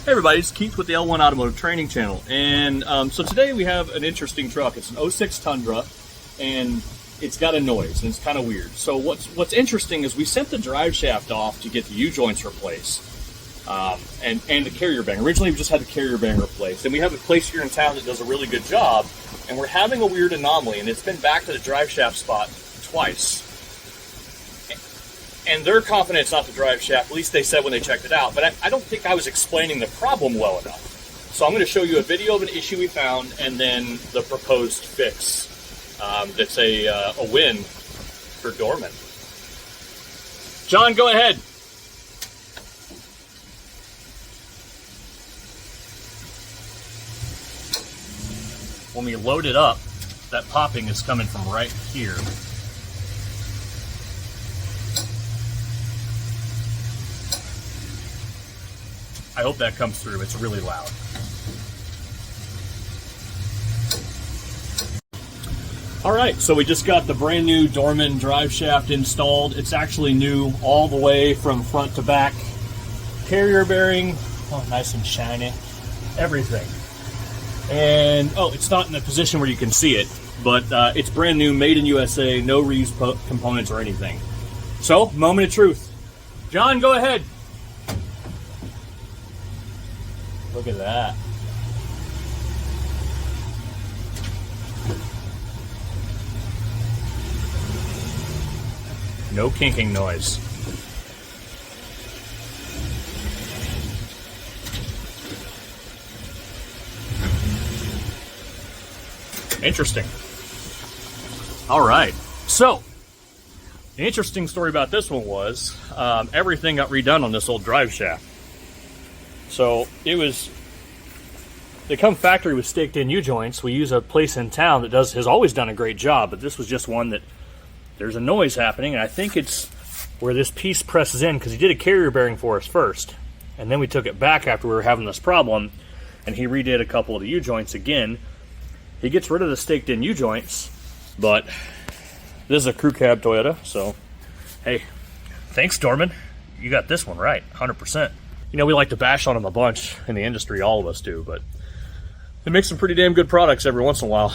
Hey everybody, it's Keith with the L1 Automotive Training Channel, and so today we have an interesting truck. It's an 06 Tundra, and it's got a noise, and it's kind of weird. So what's interesting is we sent the drive shaft off to get the U-joints replaced, and the carrier bang. Originally we just had the carrier bang replaced, and we have a place here in town that does a really good job, and we're having a weird anomaly, and it's been back to the drive shaft spot twice. And they're confident it's not the drive shaft, at least they said when they checked it out, but I don't think I was explaining the problem well enough. So I'm going to show you a video of an issue we found and then the proposed fix. That's a win for Dorman. John, go ahead. When we load it up, that popping is coming from right here. I hope that comes through. It's really loud. All right, so we just got the brand new Dorman drive shaft installed. It's actually new all the way from front to back. Carrier bearing, oh, nice and shiny. Everything. And, oh, it's not in a position where you can see it, but it's brand new, made in USA, no reused components or anything. So, moment of truth. John, go ahead. Look at that. No kinking noise. Interesting. All right. So, the interesting story about this one was everything got redone on this old drive shaft. So they come factory with staked in U-joints. We use a place in town that has always done a great job, but this was just one that there's a noise happening, and I think it's where this piece presses in, because he did a carrier bearing for us first, and then we took it back after we were having this problem, and he redid a couple of the U-joints again. He gets rid of the staked in U-joints, but this is a crew cab Toyota, so hey, thanks Dorman. You got this one right, 100%. You know, we like to bash on them a bunch in the industry, all of us do, but they make some pretty damn good products every once in a while.